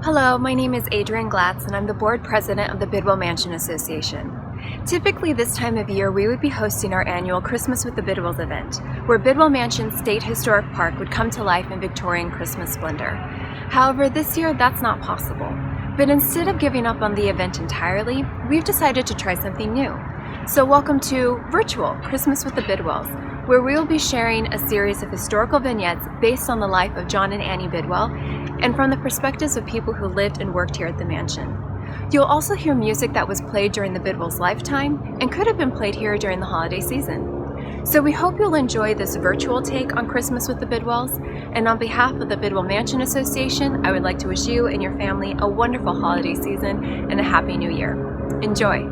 Hello, my name is Adrienne Glatz and I'm the board president of the Bidwell Mansion Association. Typically this time of year we would be hosting our annual Christmas with the Bidwells event, where Bidwell Mansion State Historic Park would come to life in Victorian Christmas splendor. However, this year that's not possible. But instead of giving up on the event entirely, we've decided to try something new. So welcome to Virtual Christmas with the Bidwells, where we will be sharing a series of historical vignettes based on the life of John and Annie Bidwell and from the perspectives of people who lived and worked here at the mansion. You'll also hear music that was played during the Bidwells' lifetime and could have been played here during the holiday season. So we hope you'll enjoy this virtual take on Christmas with the Bidwells, and on behalf of the Bidwell Mansion Association, I would like to wish you and your family a wonderful holiday season and a Happy New Year. Enjoy!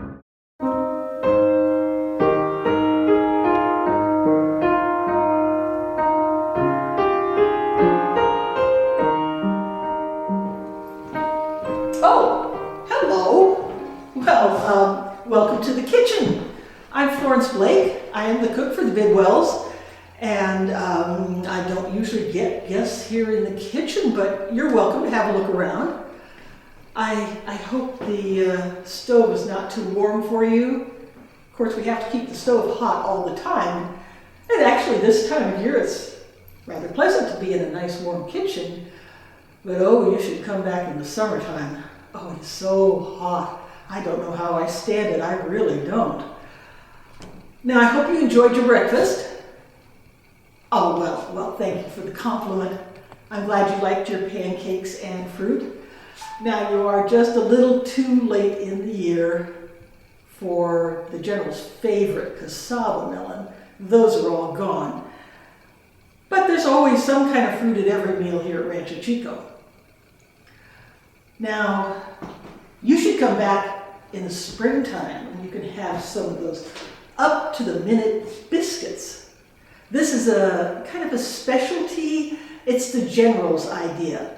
Oh, hello. Well, welcome to the kitchen. I'm Florence Blake. I am the cook for the Bidwells, and I don't usually get guests here in the kitchen, but you're welcome to have a look around. I hope the stove is not too warm for you. Of course, we have to keep the stove hot all the time, and actually this time of year it's rather pleasant to be in a nice warm kitchen. But oh, you should come back in the summertime. Oh, it's so hot. I don't know how I stand it. I really don't. Now, I hope you enjoyed your breakfast. Oh, well, thank you for the compliment. I'm glad you liked your pancakes and fruit. Now, you are just a little too late in the year for the General's favorite cassava melon. Those are all gone. But there's always some kind of fruit at every meal here at Rancho Chico. Now, you should come back in the springtime and you can have some of those up-to-the-minute biscuits. This is a kind of a specialty. It's the General's idea.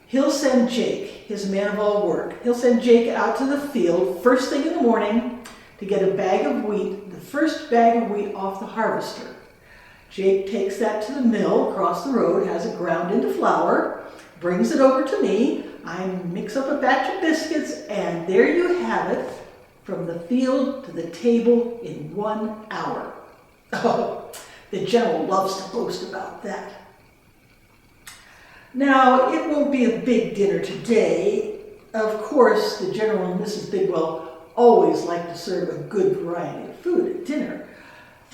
He'll send Jake, his man of all work, he'll send Jake out to the field first thing in the morning to get a bag of wheat, the first bag of wheat off the harvester. Jake takes that to the mill across the road, has it ground into flour, brings it over to me. I mix up a batch of biscuits, and there you have it, from the field to the table in 1 hour. Oh, the General loves to boast about that. Now, it won't be a big dinner today. Of course, the General and Mrs. Bidwell always like to serve a good variety of food at dinner.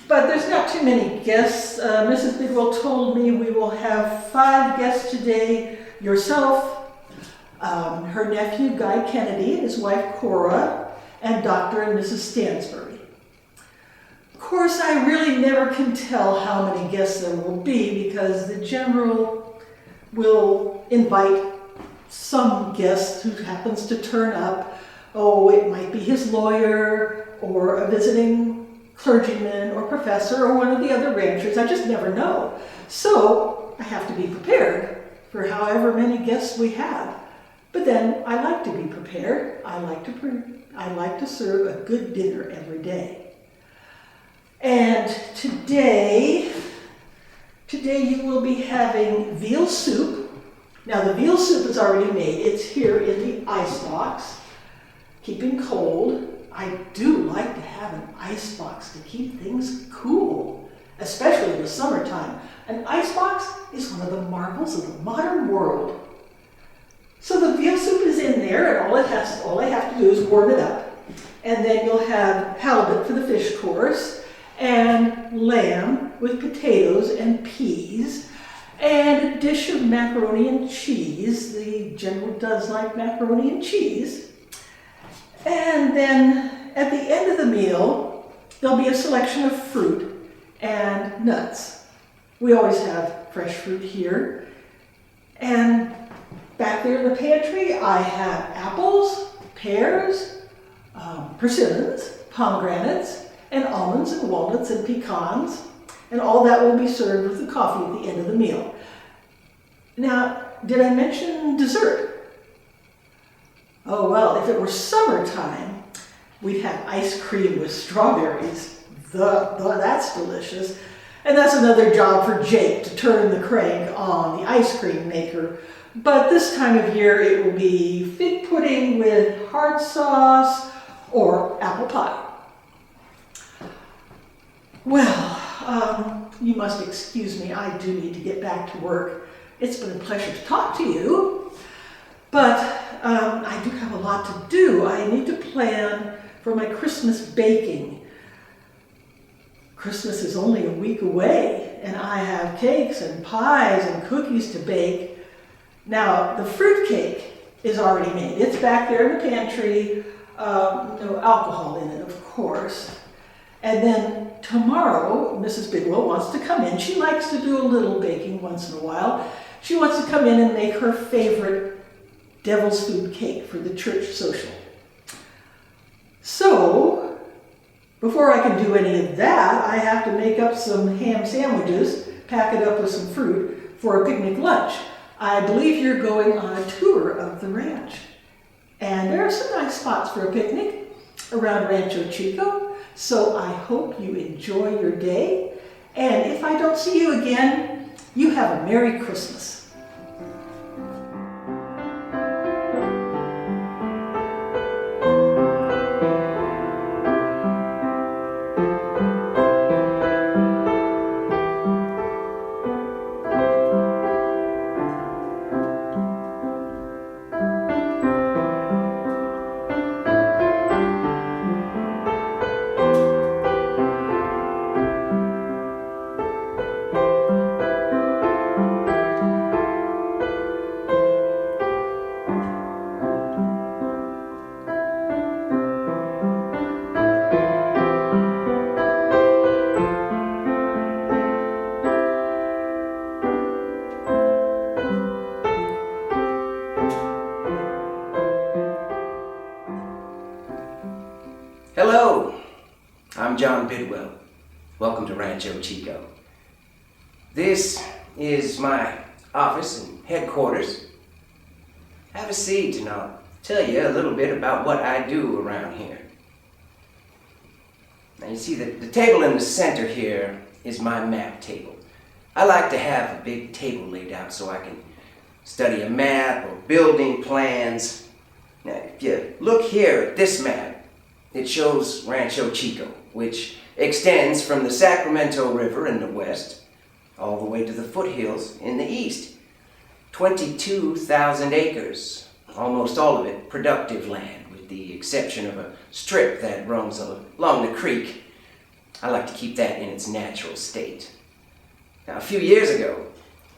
But there's not too many guests. Mrs. Bidwell told me we will have 5 guests today. Yourself, her nephew Guy Kennedy, and his wife Cora, and Dr. and Mrs. Stansbury. Of course, I really never can tell how many guests there will be because the General will invite some guest who happens to turn up. Oh, it might be his lawyer or a visiting clergyman or professor or one of the other ranchers. I just never know. So I have to be prepared for however many guests we have. But then I like to be prepared. I like to serve a good dinner every day. And today you will be having veal soup. Now the veal soup is already made. It's here in the ice box, keeping cold. I do like to have an ice box to keep things cool, especially in the summertime. An ice box is one of the marvels of the modern world. So the veal soup is in there, and all I have to do is warm it up. And then you'll have halibut for the fish course, and lamb with potatoes and peas, and a dish of macaroni and cheese. The General does like macaroni and cheese. And then at the end of the meal, there'll be a selection of fruit and nuts. We always have fresh fruit here. And back there in the pantry, I have apples, pears, persimmons, pomegranates, and almonds and walnuts and pecans. And all that will be served with the coffee at the end of the meal. Now, did I mention dessert? Oh, well, if it were summertime, we'd have ice cream with strawberries. That's delicious. And that's another job for Jake, to turn the crank on the ice cream maker. But this time of year it will be fig pudding with hard sauce or apple pie. Well, you must excuse me, I do need to get back to work. It's been a pleasure to talk to you, but I do have a lot to do. I need to plan for my Christmas baking. Christmas is only a week away, and I have cakes and pies and cookies to bake. Now, the fruit cake is already made. It's back there in the pantry. No alcohol in it, of course. And then tomorrow, Mrs. Bidwell wants to come in. She likes to do a little baking once in a while. She wants to come in and make her favorite devil's food cake for the church social. So, before I can do any of that, I have to make up some ham sandwiches, pack it up with some fruit for a picnic lunch. I believe you're going on a tour of the ranch. And there are some nice spots for a picnic around Rancho Chico. So I hope you enjoy your day. And if I don't see you again, you have a Merry Christmas. Hello, I'm John Bidwell. Welcome to Rancho Chico. This is my office and headquarters. Have a seat and I'll tell you a little bit about what I do around here. Now you see the table in the center here is my map table. I like to have a big table laid out so I can study a map or building plans. Now if you look here at this map, it shows Rancho Chico, which extends from the Sacramento River in the west all the way to the foothills in the east. 22,000 acres, almost all of it productive land, with the exception of a strip that runs along the creek. I like to keep that in its natural state. Now, a few years ago,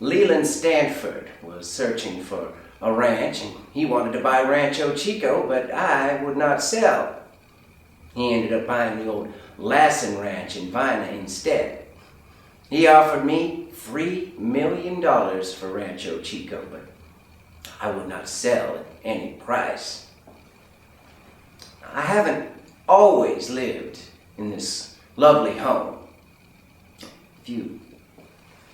Leland Stanford was searching for a ranch, and he wanted to buy Rancho Chico, but I would not sell. He ended up buying the old Lassen Ranch in Vina instead. He offered me $3 million for Rancho Chico, but I would not sell at any price. I haven't always lived in this lovely home. If you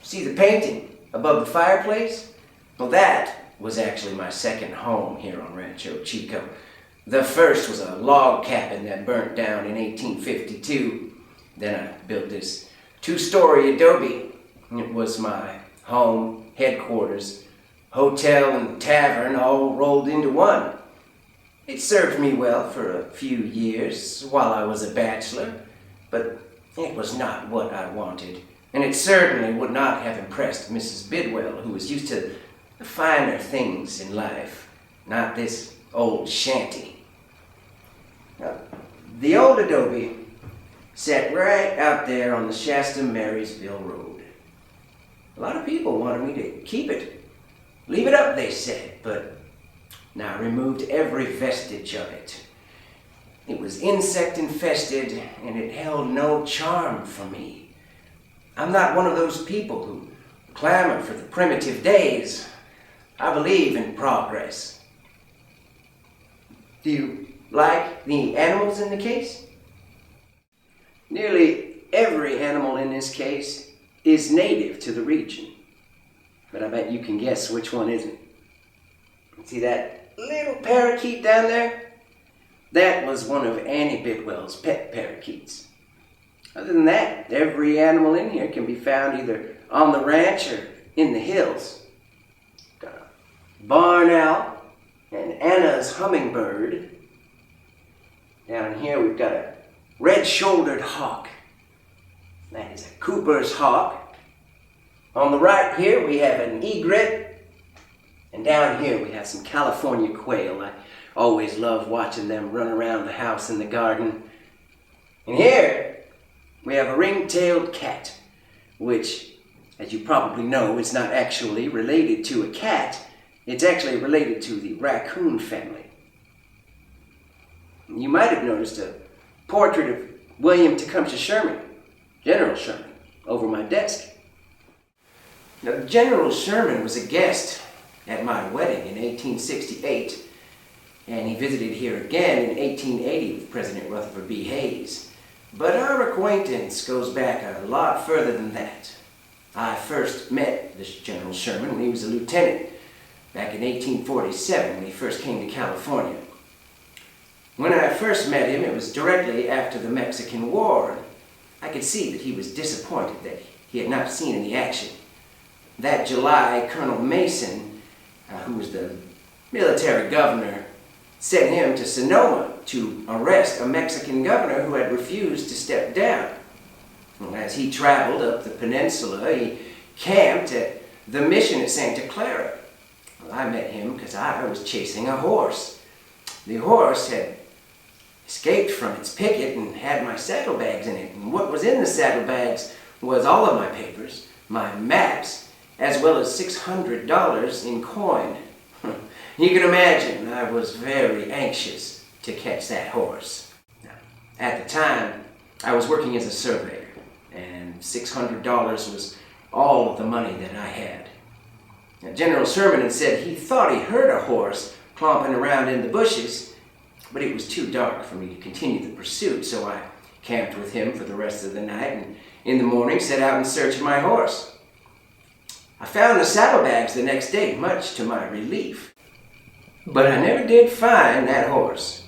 see the painting above the fireplace, well, that was actually my second home here on Rancho Chico. The first was a log cabin that burnt down in 1852. Then I built this 2-story adobe. It was my home, headquarters, hotel, and tavern all rolled into one. It served me well for a few years while I was a bachelor, but it was not what I wanted, and it certainly would not have impressed Mrs. Bidwell, who was used to the finer things in life, not this old shanty. Now, the old adobe sat right out there on the Shasta-Marysville Road. A lot of people wanted me to keep it. Leave it up, they said, but now I removed every vestige of it. It was insect infested, and it held no charm for me. I'm not one of those people who clamor for the primitive days. I believe in progress. Do you like the animals in the case? Nearly every animal in this case is native to the region, but I bet you can guess which one isn't. See that little parakeet down there? That was one of Annie Bidwell's pet parakeets. Other than that, every animal in here can be found either on the ranch or in the hills. barn owl, and Anna's hummingbird. Down here we've got a red-shouldered hawk. That is a Cooper's hawk. On the right here we have an egret. And down here we have some California quail. I always love watching them run around the house and the garden. And here we have a ring-tailed cat, which, as you probably know, is not actually related to a cat. It's actually related to the raccoon family. You might have noticed a portrait of William Tecumseh Sherman, General Sherman, over my desk. Now, General Sherman was a guest at my wedding in 1868, and he visited here again in 1880 with President Rutherford B. Hayes. But our acquaintance goes back a lot further than that. I first met this General Sherman when he was a lieutenant, back in 1847 when he first came to California. When I first met him, it was directly after the Mexican War. I could see that he was disappointed that he had not seen any action. That July, Colonel Mason, who was the military governor, sent him to Sonoma to arrest a Mexican governor who had refused to step down. As he traveled up the peninsula, he camped at the mission at Santa Clara. Well, I met him because I was chasing a horse. The horse had escaped from its picket and had my saddlebags in it. And what was in the saddlebags was all of my papers, my maps, as well as $600 in coin. You can imagine I was very anxious to catch that horse. Now, at the time, I was working as a surveyor, and $600 was all of the money that I had. Now, General Sherman had said he thought he heard a horse clomping around in the bushes, but it was too dark for me to continue the pursuit, so I camped with him for the rest of the night, and in the morning set out in search of my horse. I found the saddlebags the next day, much to my relief. But I never did find that horse.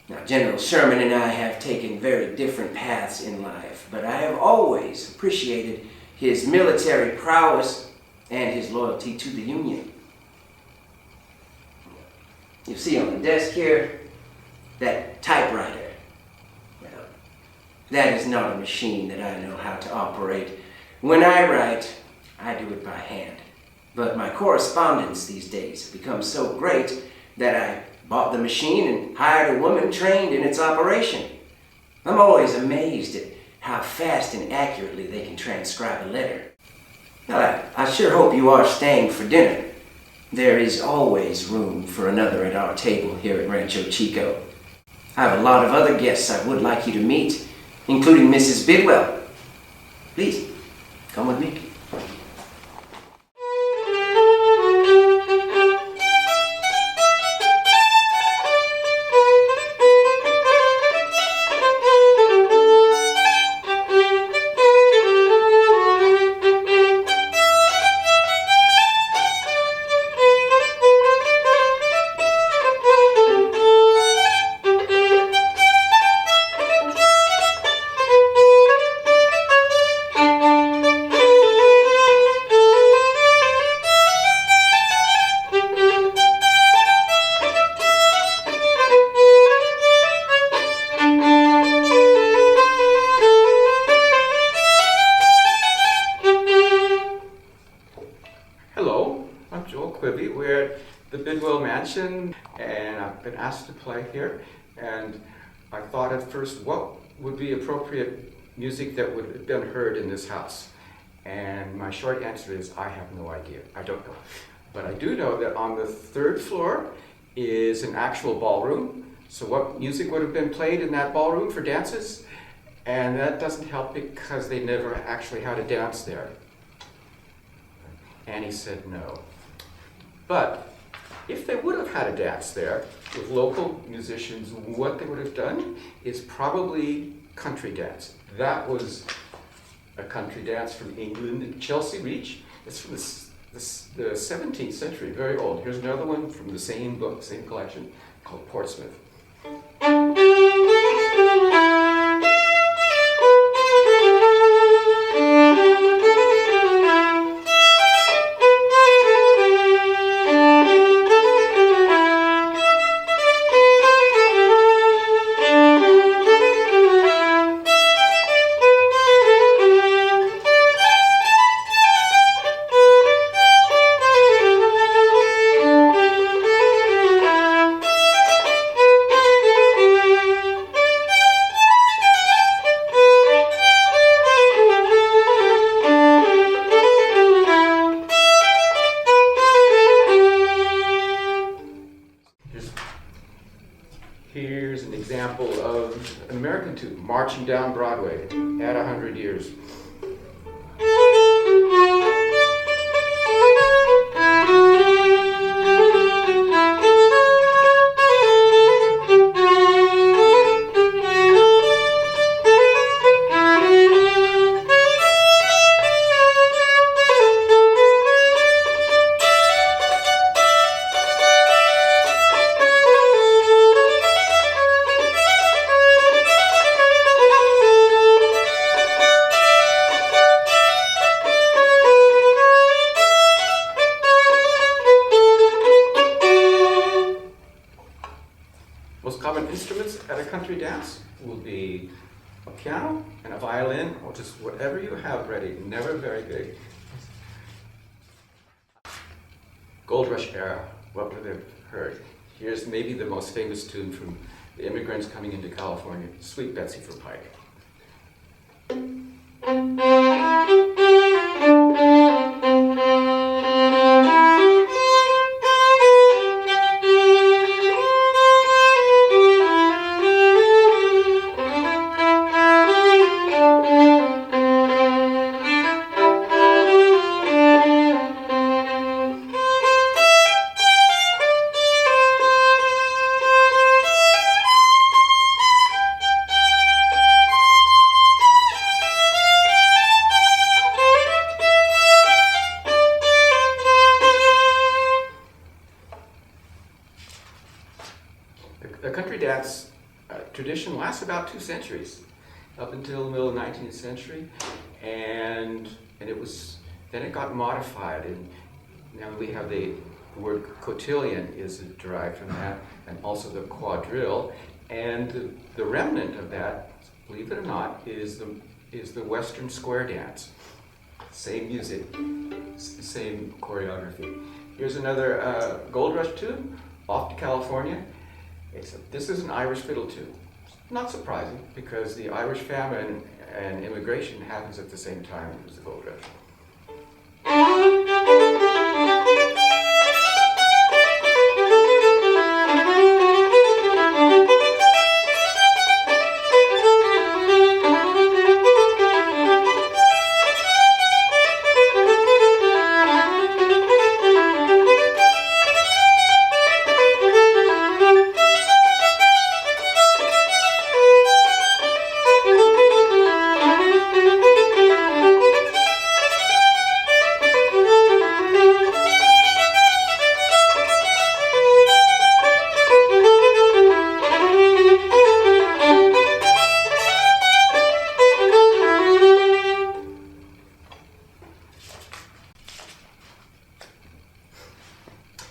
Now, General Sherman and I have taken very different paths in life, but I have always appreciated his military prowess and his loyalty to the Union. You see on the desk here, that typewriter. Well, that is not a machine that I know how to operate. When I write, I do it by hand. But my correspondence these days has become so great that I bought the machine and hired a woman trained in its operation. I'm always amazed at how fast and accurately they can transcribe a letter. Now, I sure hope you are staying for dinner. There is always room for another at our table here at Rancho Chico. I have a lot of other guests I would like you to meet, including Mrs. Bidwell. Please, come with me. We're at the Bidwell Mansion, and I've been asked to play here. And I thought at first, what would be appropriate music that would have been heard in this house? And my short answer is, I have no idea. I don't know. But I do know that on the third floor is an actual ballroom. So what music would have been played in that ballroom for dances? And that doesn't help because they never actually had a dance there. Annie said no. But if they would have had a dance there with local musicians, what they would have done is probably country dance. That was a country dance from England, Chelsea Reach. It's from the 17th century, very old. Here's another one from the same book, same collection, called Portsmouth. example of an American tune, marching down Broadway at 100 years. Most common instruments at a country dance will be a piano and a violin, or just whatever you have ready, never very big. Gold Rush era, what would have heard? Here's maybe the most famous tune from the immigrants coming into California, Sweet Betsy for Pike. The country dance tradition lasts about 2 centuries, up until the middle of the 19th century, and then it got modified, and now we have the word cotillion is derived from that, and also the quadrille, and the remnant of that, believe it or not, is the Western square dance. Same music, same choreography. Here's another Gold Rush tune, Off to California. This is an Irish fiddle tune. Not surprising, because the Irish famine and immigration happens at the same time as the Gold Rush.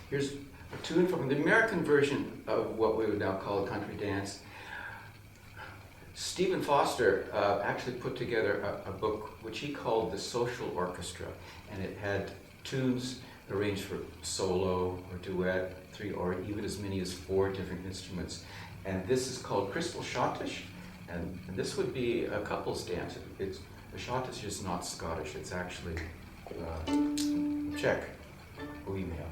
Here's a tune from the American version of what we would now call a country dance. Stephen Foster actually put together a book which he called The Social Orchestra, and it had tunes arranged for solo or duet, 3 or even as many as 4 different instruments. And this is called Crystal Schottish, and this would be a couple's dance. The Schottish is not Scottish, it's actually Czech, we may have.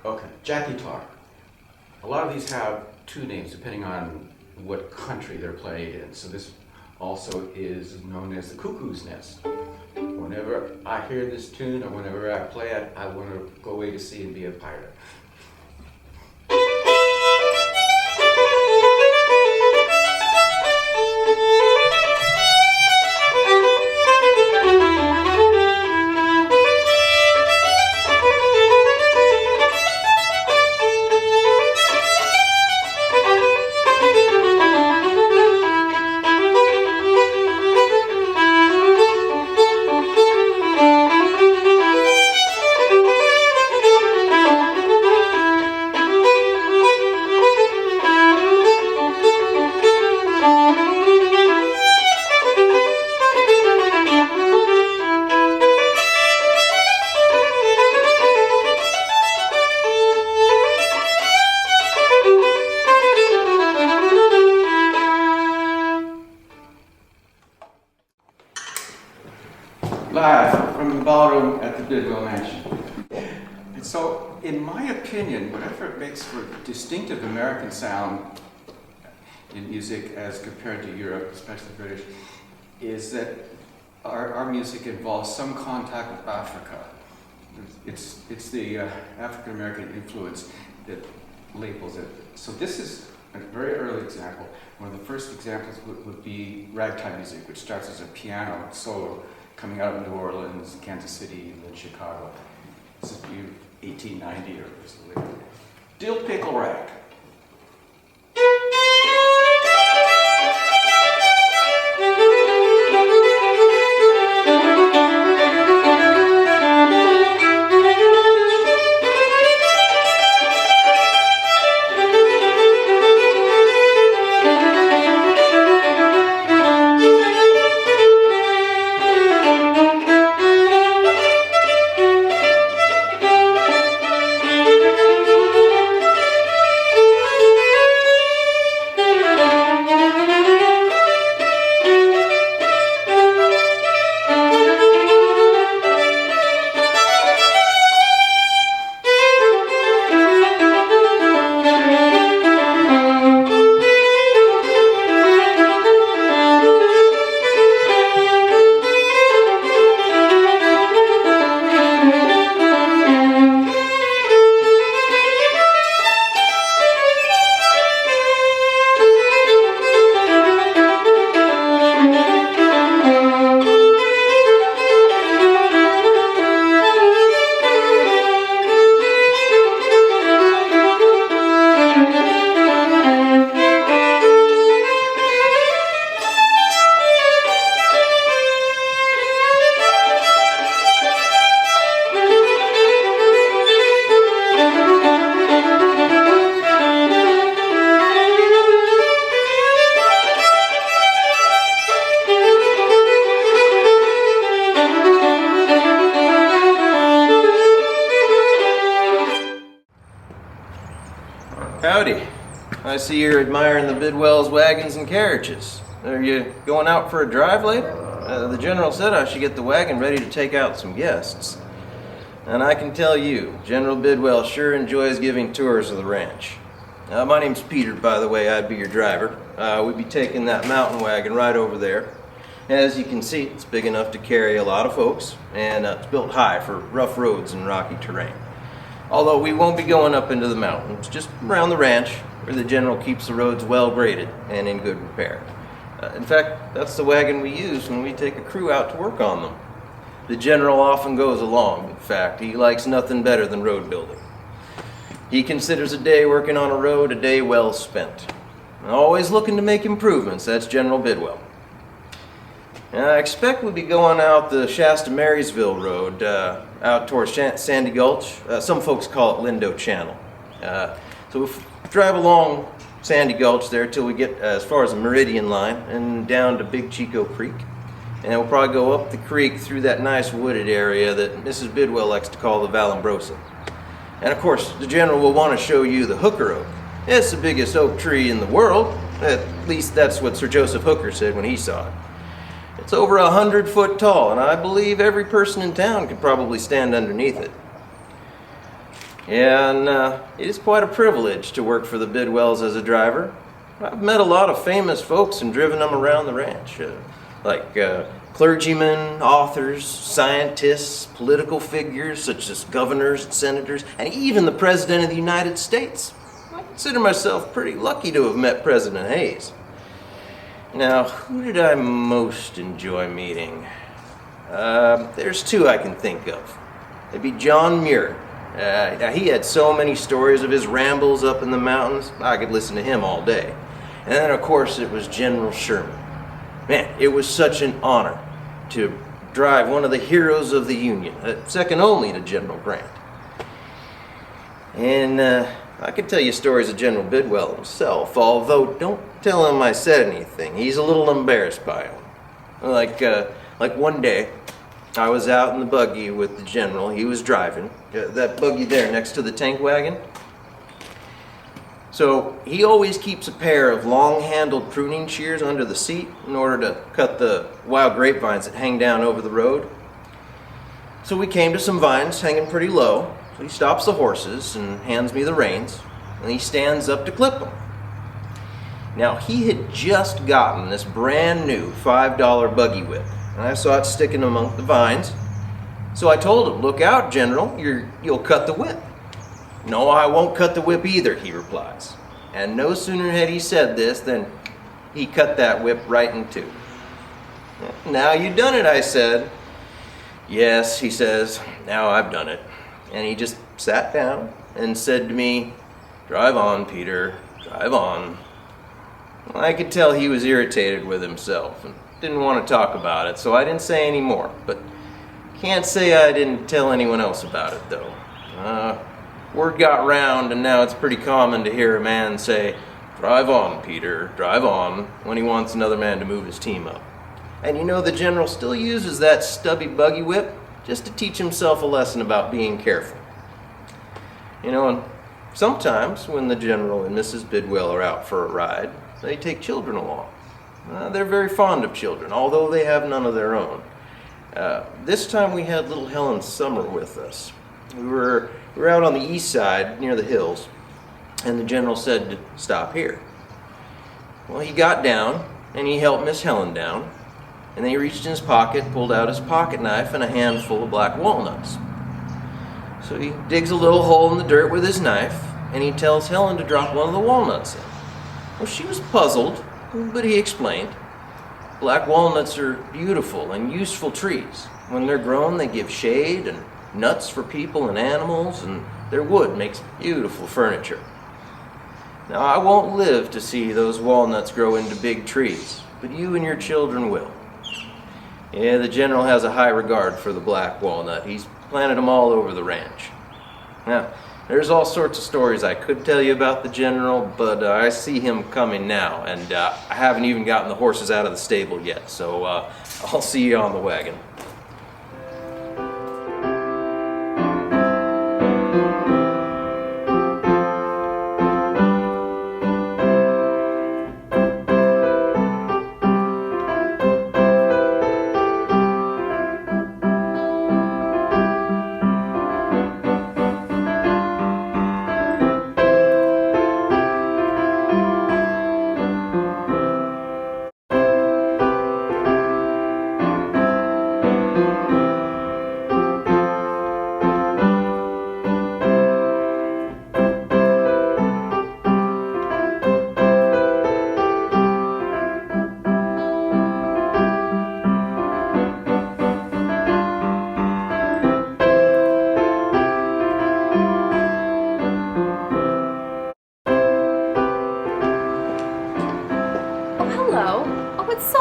Okay, Jack guitar. a lot of these have two names depending on what country they're played in. So this also is known as the cuckoo's nest. Whenever I hear this tune or whenever I play it, I want to go away to sea and be a pirate. Live from the ballroom at the Bidwell Mansion. And so, in my opinion, whatever makes for distinctive American sound in music as compared to Europe, especially British, is that our music involves some contact with Africa. It's the African American influence that labels it. So this is a very early example. One of the first examples would be ragtime music, which starts as a piano solo coming out of New Orleans, Kansas City, and then Chicago. This is 1890 or so. Dill Pickle Rag. Howdy. I see you're admiring the Bidwells wagons and carriages. Are you going out for a drive later? The general said I should get the wagon ready to take out some guests. And I can tell you, General Bidwell sure enjoys giving tours of the ranch. My name's Peter, by the way. I'd be your driver. We'd be taking that mountain wagon right over there. As you can see, it's big enough to carry a lot of folks, and it's built high for rough roads and rocky terrain. Although we won't be going up into the mountains, just around the ranch, where the general keeps the roads well graded and in good repair. In fact, that's the wagon we use when we take a crew out to work on them. The general often goes along. In fact, he likes nothing better than road building. He considers a day working on a road a day well spent. Always looking to make improvements, that's General Bidwell. And I expect we'll be going out the Shasta-Marysville Road, out towards Sandy Gulch. Some folks call it Lindo Channel. So we'll drive along Sandy Gulch there till we get as far as the Meridian line and down to Big Chico Creek. And we'll probably go up the creek through that nice wooded area that Mrs. Bidwell likes to call the Vallombrosa. And of course, the general will want to show you the Hooker Oak. It's the biggest oak tree in the world. At least that's what Sir Joseph Hooker said when he saw it. It's over 100 foot tall, and I believe every person in town could probably stand underneath it. And it is quite a privilege to work for the Bidwells as a driver. I've met a lot of famous folks and driven them around the ranch, like clergymen, authors, scientists, political figures such as governors and senators, and even the President of the United States. I consider myself pretty lucky to have met President Hayes. Now, who did I most enjoy meeting? There's two I can think of. It'd be John Muir. Now, he had so many stories of his rambles up in the mountains, I could listen to him all day. And then, of course, it was General Sherman. Man, it was such an honor to drive one of the heroes of the Union, second only to General Grant. And I could tell you stories of General Bidwell himself, although don't tell him I said anything. He's a little embarrassed by him. Like one day, I was out in the buggy with the general. He was driving. That buggy there next to the tank wagon. So he always keeps a pair of long-handled pruning shears under the seat in order to cut the wild grapevines that hang down over the road. So we came to some vines hanging pretty low. So he stops the horses and hands me the reins, and he stands up to clip them. Now, he had just gotten this brand new $5 buggy whip, and I saw it sticking among the vines. So I told him, "Look out, General, you'll cut the whip." "No, I won't cut the whip either," he replies. And no sooner had he said this than he cut that whip right in two. "Now you done it," I said. "Yes," he says, "now I've done it." And he just sat down and said to me, "Drive on, Peter, drive on." I could tell he was irritated with himself and didn't want to talk about it, so I didn't say any more. But can't say I didn't tell anyone else about it, though. Word got round, and now it's pretty common to hear a man say, "Drive on, Peter, drive on," when he wants another man to move his team up. And you know, the general still uses that stubby buggy whip just to teach himself a lesson about being careful. You know, and sometimes when the general and Mrs. Bidwell are out for a ride, they take children along. They're very fond of children, although they have none of their own. This time we had little Helen Summer with us. We were out on the east side near the hills, and the general said to stop here. Well, he got down and he helped Miss Helen down, and then he reached in his pocket, pulled out his pocket knife and a handful of black walnuts. So he digs a little hole in the dirt with his knife, and he tells Helen to drop one of the walnuts in. Well, she was puzzled, but he explained. Black walnuts are beautiful and useful trees. When they're grown, they give shade and nuts for people and animals, and their wood makes beautiful furniture. Now, I won't live to see those walnuts grow into big trees, but you and your children will. Yeah, the general has a high regard for the black walnut. He's planted them all over the ranch. Now, there's all sorts of stories I could tell you about the general, but I see him coming now, and I haven't even gotten the horses out of the stable yet, so I'll see you on the wagon.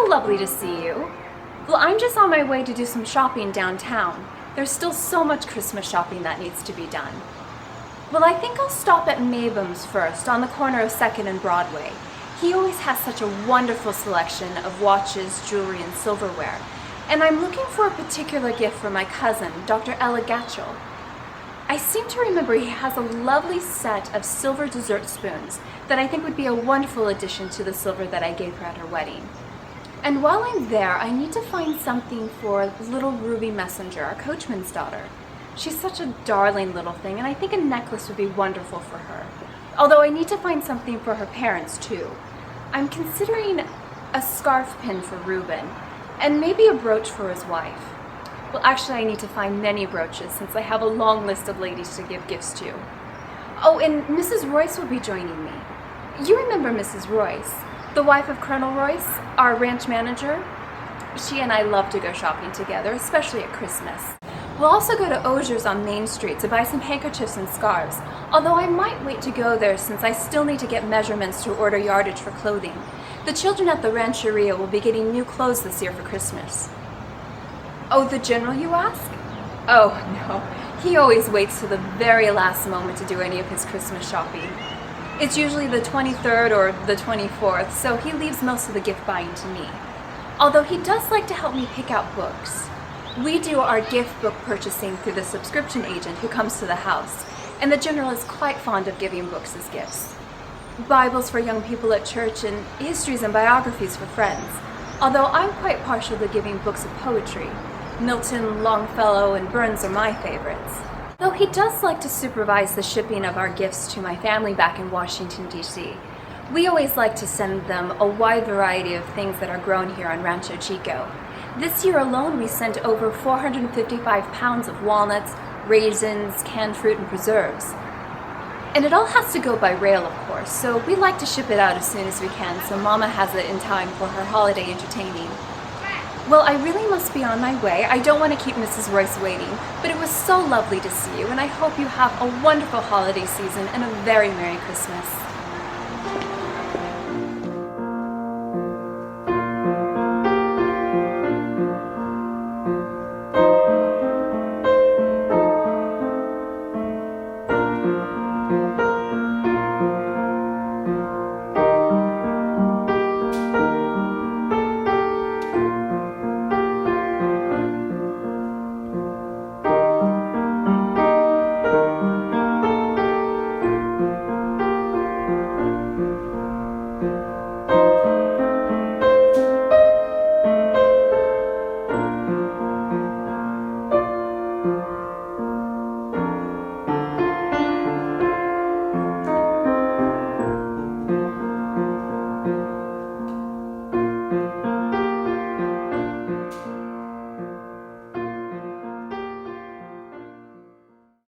Lovely to see you. Well, I'm just on my way to do some shopping downtown. There's still so much Christmas shopping that needs to be done. Well, I think I'll stop at Mabum's first, on the corner of 2nd and Broadway. He always has such a wonderful selection of watches, jewelry, and silverware. And I'm looking for a particular gift for my cousin, Dr. Ella Gatchell. I seem to remember he has a lovely set of silver dessert spoons that I think would be a wonderful addition to the silver that I gave her at her wedding. And while I'm there, I need to find something for little Ruby Messenger, our coachman's daughter. She's such a darling little thing, and I think a necklace would be wonderful for her. Although I need to find something for her parents too. I'm considering a scarf pin for Reuben, and maybe a brooch for his wife. Well, actually, I need to find many brooches since I have a long list of ladies to give gifts to. Oh, and Mrs. Royce will be joining me. You remember Mrs. Royce, the wife of Colonel Royce, our ranch manager? She and I love to go shopping together, especially at Christmas. We'll also go to Ozier's on Main Street to buy some handkerchiefs and scarves, although I might wait to go there since I still need to get measurements to order yardage for clothing. The children at the rancheria will be getting new clothes this year for Christmas. Oh, the general, you ask? Oh, no. He always waits till the very last moment to do any of his Christmas shopping. It's usually the 23rd or the 24th, so he leaves most of the gift buying to me. Although he does like to help me pick out books. We do our gift book purchasing through the subscription agent who comes to the house, and the general is quite fond of giving books as gifts. Bibles for young people at church and histories and biographies for friends, although I'm quite partial to giving books of poetry. Milton, Longfellow, and Burns are my favorites. Though he does like to supervise the shipping of our gifts to my family back in Washington, D.C. We always like to send them a wide variety of things that are grown here on Rancho Chico. This year alone, we sent over 455 pounds of walnuts, raisins, canned fruit, and preserves. And it all has to go by rail, of course, so we like to ship it out as soon as we can so Mama has it in time for her holiday entertaining. Well, I really must be on my way. I don't want to keep Mrs. Royce waiting, but it was so lovely to see you, and I hope you have a wonderful holiday season and a very Merry Christmas.